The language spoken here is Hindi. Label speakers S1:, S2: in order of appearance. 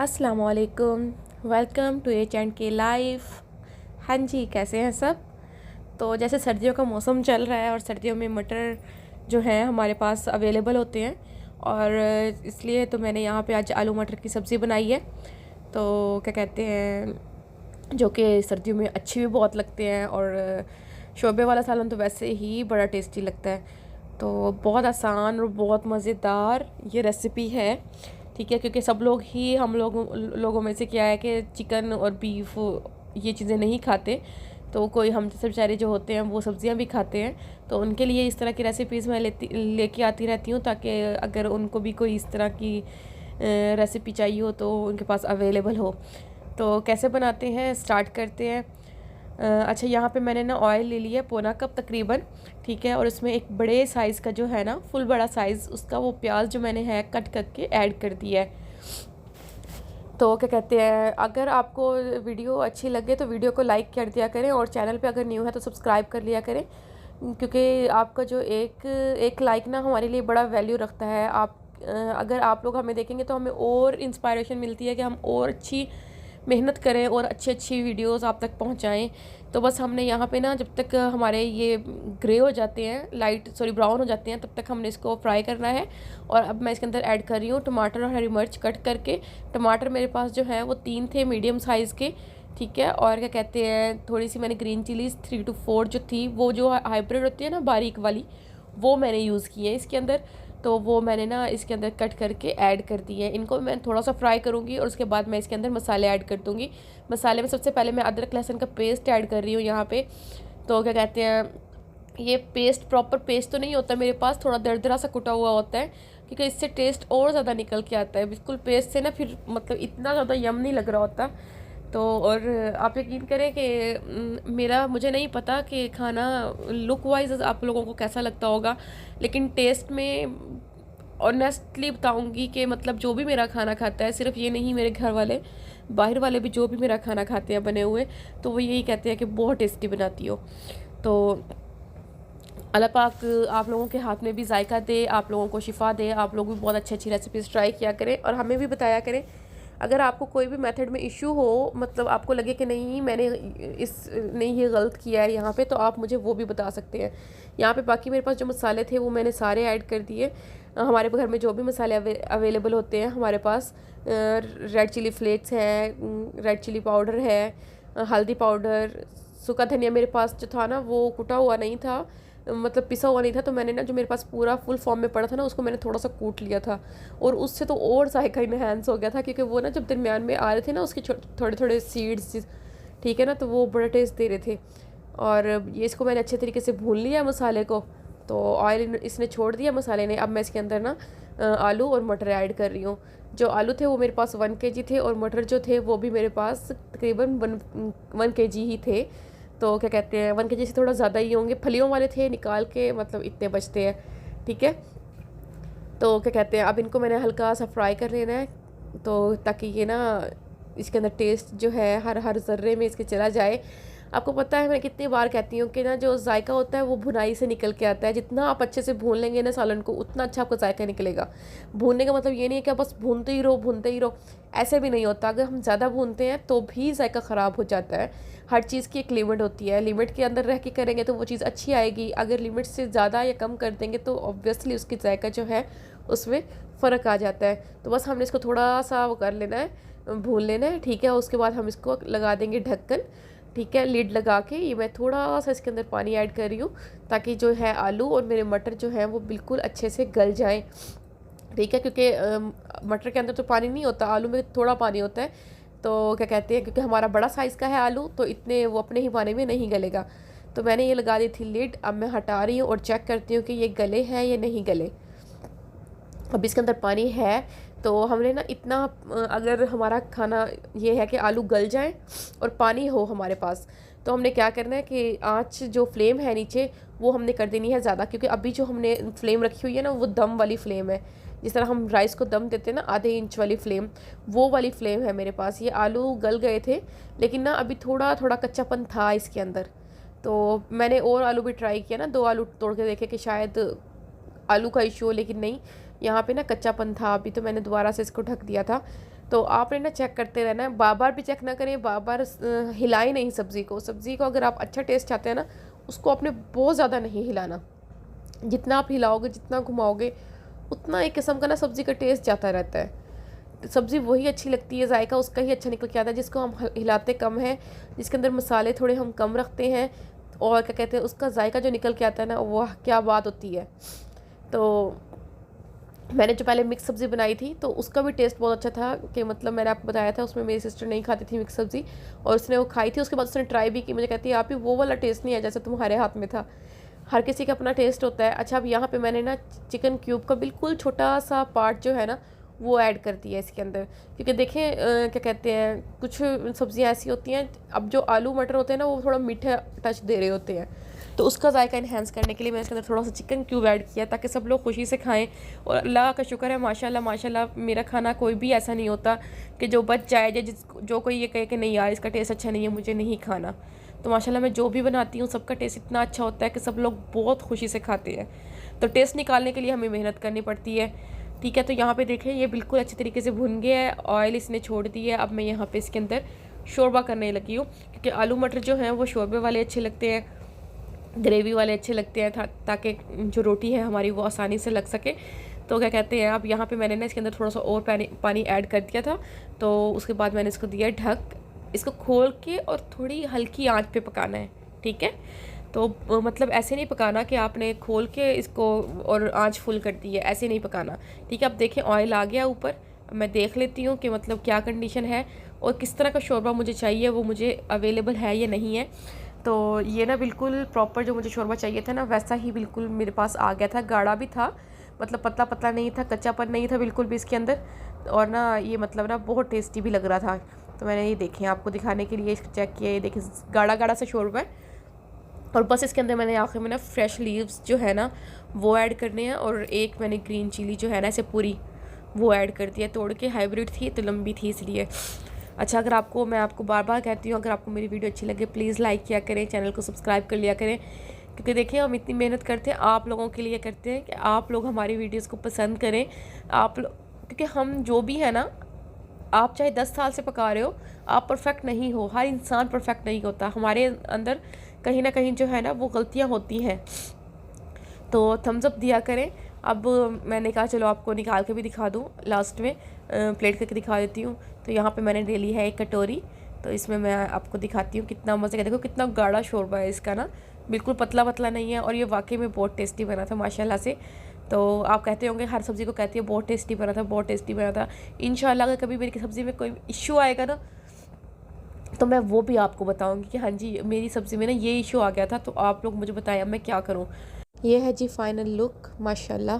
S1: अस्सलामुअलैकुम। वेलकम टू एच एंड के लाइफ। हाँ जी, कैसे हैं सब। तो जैसे सर्दियों का मौसम चल रहा है और सर्दियों में मटर जो है हमारे पास अवेलेबल होते हैं, और इसलिए तो मैंने यहाँ पे आज आलू मटर की सब्ज़ी बनाई है। तो क्या कहते हैं, जो कि सर्दियों में अच्छी भी बहुत लगते हैं, और शोरबे वाला सालन तो वैसे ही बड़ा टेस्टी लगता है। तो बहुत आसान और बहुत मज़ेदार ये रेसिपी है, ठीक है। क्योंकि सब लोग ही हम लोगों में से क्या है कि चिकन और बीफ ये चीज़ें नहीं खाते, तो कोई हम जैसे बेचारे जो होते हैं वो सब्ज़ियां भी खाते हैं। तो उनके लिए इस तरह की रेसिपीज़ मैं लेके आती रहती हूँ, ताकि अगर उनको भी कोई इस तरह की रेसिपी चाहिए हो तो उनके पास अवेलेबल हो। तो कैसे बनाते हैं, स्टार्ट करते हैं। अच्छा, यहाँ पे मैंने ना ऑयल ले लिया पौना कप तकरीबन, ठीक है। और उसमें एक बड़े साइज़ का जो है ना, फुल बड़ा साइज़ उसका वो प्याज जो मैंने है कट करके ऐड कर दिया है। तो क्या कहते हैं, अगर आपको वीडियो अच्छी लगे तो वीडियो को लाइक कर दिया करें, और चैनल पे अगर न्यू है तो सब्सक्राइब कर लिया करें, क्योंकि आपका जो एक एक लाइक ना हमारे लिए बड़ा वैल्यू रखता है। अगर आप लोग हमें देखेंगे तो हमें और इंस्पायरेशन मिलती है कि हम और अच्छी मेहनत करें और अच्छी अच्छी वीडियोस आप तक पहुंचाएं। तो बस हमने यहाँ पे ना, जब तक हमारे ये ग्रे हो जाते हैं, ब्राउन हो जाते हैं, तब तक हमने इसको फ्राई करना है। और अब मैं इसके अंदर ऐड कर रही हूँ टमाटर और हरी मिर्च कट करके। टमाटर मेरे पास जो है वो 3 थे मीडियम साइज़ के, ठीक है। और क्या कहते हैं, थोड़ी सी मैंने ग्रीन चिलीज़ 3 to 4 जो थी, वो जो हाइब्रिड होती है ना बारीक वाली, वो मैंने यूज़ की है इसके अंदर। तो वो मैंने ना इसके अंदर कट करके ऐड कर दी है। इनको मैं थोड़ा सा फ्राई करूँगी और उसके बाद मैं इसके अंदर मसाले ऐड कर दूँगी। मसाले में सबसे पहले मैं अदरक लहसुन का पेस्ट ऐड कर रही हूँ यहाँ पे। तो क्या कहते हैं, ये पेस्ट प्रॉपर पेस्ट तो नहीं होता मेरे पास, थोड़ा दरदरा सा कुटा हुआ होता है, क्योंकि इससे टेस्ट और ज़्यादा निकल के आता है। बिल्कुल पेस्ट से ना फिर मतलब इतना ज़्यादा यम नहीं लग रहा होता। तो और आप यकीन करें कि मुझे नहीं पता कि खाना लुक वाइज आप लोगों को कैसा लगता होगा, लेकिन टेस्ट में ऑनेस्टली बताऊंगी कि मतलब जो भी मेरा खाना खाता है, सिर्फ ये नहीं, मेरे घर वाले, बाहर वाले भी जो भी मेरा खाना खाते हैं बने हुए, तो वो यही कहते हैं कि बहुत टेस्टी बनाती हो। तो अल्लाह पाक आप लोगों के हाथ में भी जायका दे, आप लोगों को शिफा दे, आप लोग भी बहुत अच्छी अच्छी रेसिपीज़ ट्राई किया करें और हमें भी बताया करें। अगर आपको कोई भी मेथड में इशू हो, मतलब आपको लगे कि नहीं मैंने ये गलत किया है यहाँ पे, तो आप मुझे वो भी बता सकते हैं। यहाँ पे बाकी मेरे पास जो मसाले थे वो मैंने सारे ऐड कर दिए। हमारे घर में जो भी मसाले अवेलेबल होते हैं, हमारे पास रेड चिली फ्लेक्स है, रेड चिली पाउडर है, हल्दी पाउडर, सूखा धनिया मेरे पास जो था ना वो कुटा हुआ नहीं था, मतलब पिसा हुआ नहीं था, तो मैंने ना जो मेरे पास पूरा फुल फॉर्म में पड़ा था ना, उसको मैंने थोड़ा सा कूट लिया था, और उससे तो और जायका इनहेंस हो गया था, क्योंकि वो ना जब दरमियान में आ रहे थे ना उसके थोड़े थोड़े सीड्स, ठीक है ना, तो वो बड़ा टेस्ट दे रहे थे। और ये इसको मैंने अच्छे तरीके से भून लिया मसाले को। तो ऑयल इसने छोड़ दिया मसाले ने। अब मैं इसके अंदर ना आलू और मटर ऐड कर रही हूँ। जो आलू थे वो मेरे पास 1 kg थे, और मटर जो थे वो भी मेरे पास तकरीबन 1 kg ही थे। तो क्या कहते हैं, 1 kg से थोड़ा ज़्यादा ही होंगे, फलियों वाले थे निकाल के, मतलब इतने बचते हैं, ठीक है। तो क्या कहते हैं, अब इनको मैंने हल्का सा फ्राई कर लेना है, तो ताकि ये ना इसके अंदर टेस्ट जो है हर हर ज़र्रे में इसके चला जाए। आपको पता है मैं कितनी बार कहती हूँ कि ना जो जायका होता है वो भुनाई से निकल के आता है। जितना आप अच्छे से भून लेंगे ना सालन को, उतना अच्छा आपका जायका निकलेगा। भूनने का मतलब ये नहीं है कि आप बस भूनते ही रहो, ऐसे भी नहीं होता। अगर हम ज़्यादा भूनते हैं तो भी जायका ख़राब हो जाता है। हर चीज़ की एक लिमिट होती है, लिमिट के अंदर रह के करेंगे तो वो चीज़ अच्छी आएगी। अगर लिमिट से ज़्यादा या कम कर देंगे तो ऑब्वियसली उसकी जायका जो है उसमें फ़र्क आ जाता है। तो बस हमने इसको थोड़ा सा वो कर लेना है, भून लेना है, ठीक है। उसके बाद हम इसको लगा देंगे ढक्कन, ठीक है, लिड लगा के। ये मैं थोड़ा सा इसके अंदर पानी ऐड कर रही हूँ, ताकि जो है आलू और मेरे मटर जो है वो बिल्कुल अच्छे से गल जाएं, ठीक है। क्योंकि मटर के अंदर तो पानी नहीं होता, आलू में थोड़ा पानी होता है। तो क्या कहते हैं, क्योंकि हमारा बड़ा साइज़ का है आलू, तो इतने वो अपने ही पानी में नहीं गलेगा। तो मैंने ये लगा दी थी लिड। अब मैं हटा रही हूँ और चेक करती हूँ कि ये गले हैं या नहीं गले। अब इसके अंदर पानी है, तो हमने ना इतना, अगर हमारा खाना ये है कि आलू गल जाएं और पानी हो हमारे पास, तो हमने क्या करना है कि आँच जो फ्लेम है नीचे वो हमने कर देनी है ज़्यादा, क्योंकि अभी जो हमने फ्लेम रखी हुई है ना वो दम वाली फ्लेम है। जिस तरह हम राइस को दम देते हैं ना, आधे इंच वाली फ्लेम, वो वाली फ्लेम है मेरे पास। ये आलू गल गए थे, लेकिन ना अभी थोड़ा थोड़ा कच्चापन था इसके अंदर। तो मैंने और आलू भी ट्राई किया ना, 2 आलू तोड़ के देखे कि शायद आलू का इशू हो, लेकिन नहीं, यहाँ पे ना कच्चापन था अभी। तो मैंने दोबारा से इसको ढक दिया था। तो आपने ना चेक करते रहना है, बार बार भी चेक ना करें, बार बार हिलाएं नहीं सब्ज़ी को अगर आप अच्छा टेस्ट चाहते हैं ना, उसको आपने बहुत ज़्यादा नहीं हिलाना। जितना आप हिलाओगे, जितना घुमाओगे, उतना एक किस्म का ना सब्ज़ी का टेस्ट जाता रहता है। सब्ज़ी वही अच्छी लगती है, जायका उसका ही अच्छा निकल के आता है जिसको हम हिलाते कम हैं, जिसके अंदर मसाले थोड़े हम कम रखते हैं, और क्या कहते हैं उसका जायका जो निकल के आता है ना, वाह क्या बात होती है। तो मैंने जो पहले मिक्स सब्ज़ी बनाई थी तो उसका भी टेस्ट बहुत अच्छा था, कि मतलब मैंने आपको बताया था उसमें मेरी सिस्टर नहीं खाती थी मिक्स सब्ज़ी, और उसने वो खाई थी। उसके बाद उसने ट्राई भी की, मुझे कहती है आप ही वो वाला टेस्ट नहीं है जैसे तुम्हारे हाथ में था। हर किसी का अपना टेस्ट होता है। अच्छा, अब यहाँ पे मैंने ना चिकन क्यूब का बिल्कुल छोटा सा पार्ट जो है ना वो ऐड कर दिया इसके अंदर, क्योंकि देखें क्या कहते हैं कुछ सब्ज़ियाँ ऐसी होती हैं, अब जो आलू मटर होते हैं ना वो थोड़ा मीठा टच दे रहे होते हैं, तो उसका जायका इन्हेंस करने के लिए मैंने इसके अंदर थोड़ा सा चिकन क्यूब ऐड किया ताकि सब लोग खुशी से खाएं। और अल्लाह का शुक्र है, माशाल्लाह माशाल्लाह, मेरा खाना कोई भी ऐसा नहीं होता कि जो बच जाए, जो कोई ये कहे कि नहीं यार इसका टेस्ट अच्छा नहीं है, मुझे नहीं खाना। तो माशाल्लाह मैं जो भी बनाती हूँ सबका टेस्ट इतना अच्छा होता है कि सब लोग बहुत खुशी से खाते हैं। तो टेस्ट निकालने के लिए हमें मेहनत करनी पड़ती है। ठीक है, तो यहाँ पे देखें ये बिल्कुल अच्छी तरीके से भुन गया है, ऑयल इसने छोड़ दिया है। अब मैं यहाँ पे इसके अंदर शोरबा करने लगी हूँ, क्योंकि आलू मटर जो हैं वो शोरबे वाले अच्छे लगते हैं, ग्रेवी वाले अच्छे लगते हैं, ताकि जो रोटी है हमारी वो आसानी से लग सके। तो क्या कहते हैं, अब यहाँ पे मैंने ना इसके अंदर थोड़ा सा और पानी ऐड कर दिया था। तो उसके बाद मैंने इसको दिया ढक, इसको खोल के और थोड़ी हल्की आंच पे पकाना है। ठीक है, तो मतलब ऐसे नहीं पकाना कि आपने खोल के इसको और आंच फुल कर दी है, ऐसे नहीं पकाना। ठीक है, अब देखें ऑयल आ गया ऊपर। मैं देख लेती हूँ कि मतलब क्या कंडीशन है और किस तरह का शोरबा मुझे चाहिए, वो मुझे अवेलेबल है या नहीं है। तो ये ना बिल्कुल प्रॉपर जो मुझे शोरबा चाहिए था ना वैसा ही बिल्कुल मेरे पास आ गया था। गाढ़ा भी था, मतलब पतला पतला नहीं था, कच्चापन नहीं था बिल्कुल भी इसके अंदर, और ना ये मतलब ना बहुत टेस्टी भी लग रहा था। तो मैंने ये देखें आपको दिखाने के लिए इसको चेक किया, ये देखें गाढ़ा गाढ़ा सा शोरबा है। और बस इसके अंदर मैंने आखिर में ना फ्रेश लीव्स जो है ना वो ऐड करने हैं, और एक मैंने ग्रीन चिली जो है ना ऐसे पूरी वो ऐड कर दिया तोड़ के, हाइब्रिड थी तो लंबी थी इसलिए। अच्छा, अगर आपको, मैं आपको बार बार कहती हूँ, अगर आपको मेरी वीडियो अच्छी लगे प्लीज़ लाइक किया करें, चैनल को सब्सक्राइब कर लिया करें, क्योंकि देखिए हम इतनी मेहनत करते हैं आप लोगों के लिए करते हैं कि आप लोग हमारी वीडियोज़ को पसंद करें। आप लोग, क्योंकि हम जो भी है ना, आप चाहे 10 साल से पका रहे हो, आप परफेक्ट नहीं हो, हर इंसान परफेक्ट नहीं होता, हमारे अंदर कहीं ना कहीं जो है ना वो गलतियाँ होती हैं। तो थम्स अप दिया करें। अब मैंने कहा चलो आपको निकाल के भी दिखा दूँ, लास्ट में प्लेट करके दिखा देती हूँ। तो यहाँ पे मैंने ले ली है एक कटोरी, तो इसमें मैं आपको दिखाती हूँ कितना मज़े का, देखो कितना गाढ़ा शोरबा है इसका ना, बिल्कुल पतला पतला नहीं है, और ये वाकई में बहुत टेस्टी बना था माशाल्लाह से। तो आप कहते होंगे, हर सब्ज़ी को कहती है बहुत टेस्टी बना था, बहुत टेस्टी बना था। इंशाल्लाह अगर कभी मेरी सब्ज़ी में कोई इशू आएगा ना तो मैं वो भी आपको बताऊंगी कि हाँ जी मेरी सब्ज़ी में ना ये इशू आ गया था, तो आप लोग मुझे बताएं अब मैं क्या करूँ। ये है जी फाइनल लुक, माशाल्लाह